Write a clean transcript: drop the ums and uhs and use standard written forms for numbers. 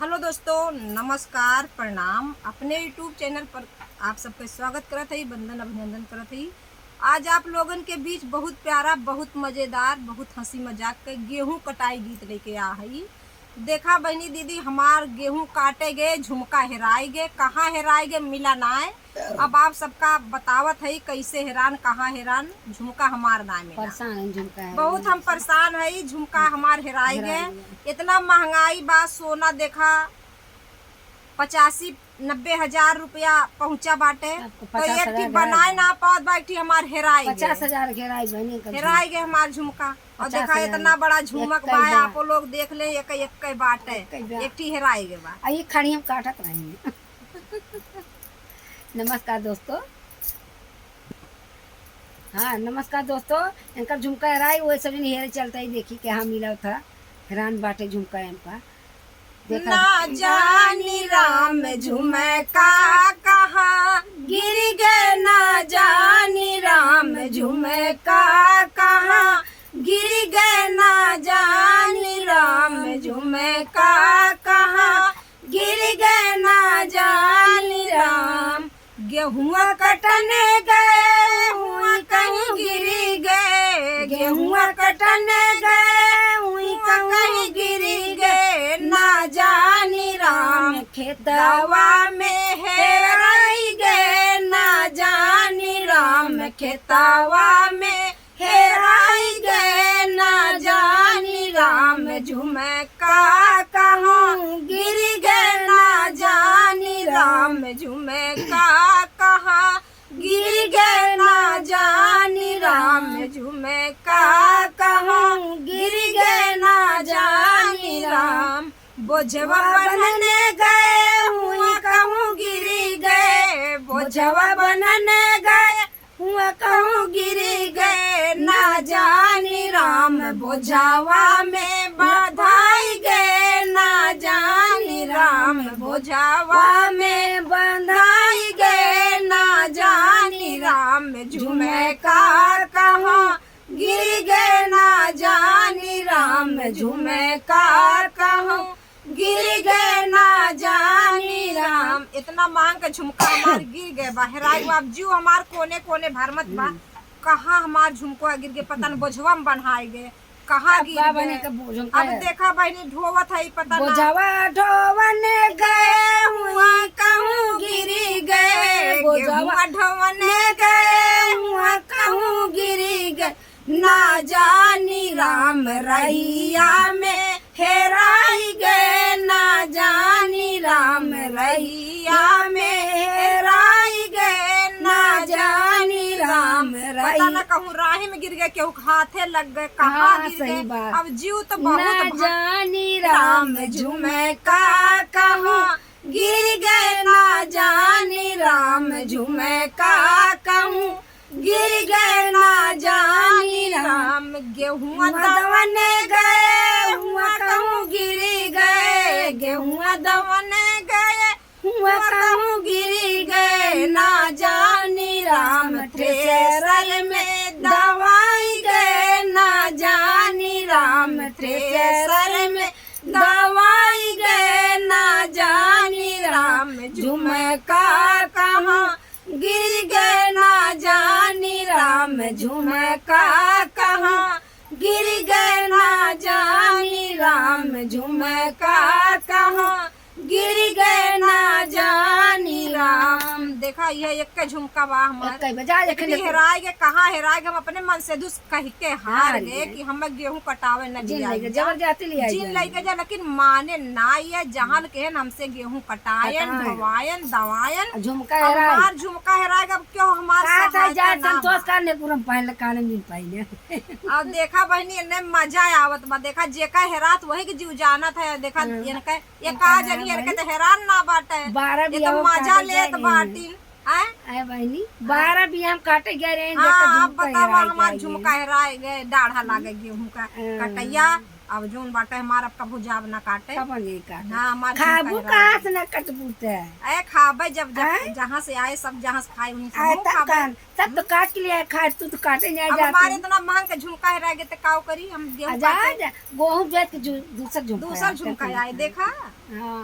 Hello दोस्तों, नमस्कार, प्रणाम। अपने यूट्यूब चैनल पर आप सबका स्वागत करत हई, वंदन अभिनंदन करत हई। आज आप लोगन के बीच बहुत प्यारा, बहुत मज़ेदार, बहुत हंसी मजाक के गेहूं कटाई गीत लेके आ हई। देखा बहनी दीदी, हमार गेहूं काटे गए, झुमका हेराई गए, कहाँ हेराई गए मिला नाय। अब आप सबका बतावत हई कैसे हेरान, कहाँ हेरान, झुमका हमार नाय मिला। परेशान झुमका है बहुत हम परेशान हई, झुमका हमार हेराई गए। इतना महंगाई बा, सोना देखा 85-90 हजार रुपया पहुंचा बाटे, तो एक ठी बनाए ना पावत बा, एक ठी हमार हेराई गए। 50,000 घेराई बहनी का हेराई गए हमार झुमका। और देखा 50,000 इतना बड़ा झुमक बा, आप लोग देख ले, एक एक बाटे, एक ठी हेराई गए बा। आई खड़ी हम काटत रहेंगे। नमस्कार दोस्तों। हाँ नमस्कार दोस्तों। इनका झुमका हेराई वो सब हेरे चलता ही देखी के हाँ मिला था हैरान बाटे झुमका इनका ना जानी राम झुमका कहाँ गिर गए, ना जानी राम झुमका कहाँ गिर गए, ना जानी राम झुमका कहाँ गिर गए, ना जानी राम। गेहुआ कटने गए हुआ कहीं गिर गए, गेहुआ कटने गए हुई कहीं गिर गए, ना जानी राम खेतवा में हेराई गए, ना जानी राम खेतवा में हेराई गए, ना जानी राम झुमका कहाँ गिर गए, ना जानी राम झुमका कहाँ गिर गए, ना जानी राम झुमका कहाँ गिर गए, ना जानी राम। बोझवा बनने गए हुआ कहूँ गिर गए, बोझवा बनने गए हुआ कहूँ गिर गए, ना जानी राम बोझावा में बधाई गए, ना जानी राम बोझावा में बधाई गए, ना जानी राम झुमका कहाँ गिर गए, ना जानी राम झुमका कहाँ गिर गए, ना जानी राम। इतना मांग के झुमका हमार गिर गए बा, हेराई बा। अब जीव हमार कोने कोने भरमत बा, कहाँ हमार झुमका गिर गए पता न, बोझवा में बन्हाई गए, कहाँ गिर गए। अब देखा बहनी ढोवत है पता न, बोझवा ढोवने गए हुआ कहूँ गिरी गए, बोझवा ढोवने गए हुआ कहूँ गिरी गए, ना जानी राम रैया में हेराई गए, ना जानी राम रैया में हेराई गए, ना जानी राम पता न कहूँ राही में गिर गए, केहू हाथे लग गए, कहाँ गिर गए। अब जीव तो बहुत ना जानी राम झुमका कहाँ गिर गए, ना जानी राम झुमका कहूँ गिर गए, ना जानी राम। गेहूँ दवने गए हुआ कहूँ गिर गए, गेहूँ दवने गए हुआ कहूँ गिर गए, ना जानी राम थ्रेसर में दवाई गए, ना जानी राम थ्रेसर में दवाई गए, ना जानी राम झुमका कहाँ गिर गए, ना जानी राम झुमका कहाँ गिर गए, ना जानी राम झुमका कहाँ गिर गए, ना जानी राम। देखा यह एक के झुमका बा हमार हेराय गए, कहाँ हेराय गए। हम अपने मन से दुस कह के हार गए कि हम गेहूं कटावे न जबरदस्ती ले जिन लेके जा, लेकिन माने ना ये जहान के हमसे गेहूं कटायन धोवायन दवायन झुमका हमार झुमका हेराय गए। अब क्यों हमार संतोष करने पूरा पहले काने मिल पाइले। अब देखा बहनी इन्ने मजा आवत बा, देखा जेका हेरात वही के जीव जानत है। देखा इनका ये का जनी इनके तो हैरान ना बाटे, ये तो मजा लेत बाटिन। आए बहनी 12 भी हम काटे गए रहे। हाँ अब बतावा हमार झुमका हेराए गए, डाढ़ा लागे गेहूं का कटैया। अब जोन बाटे हमारा कबू जाब ना काटे कब नहीं काट ना हमार खाबू झुमका कहाँ से न कटबूते ए खाबे जब हैं? जहाँ से आए सब जहाँ से खाए उन्हीं से आए हम तब खाबे। कान तब तो काट के लिए खाए तू तो काटे नहीं अब जाते हमारे इतना महंग के झुमका रह गए तो काव करी हम गेहूं आजा काटे। जा गेहूं बेच के दूसरा झुमका दूसरा झुमका आए देखा हाँ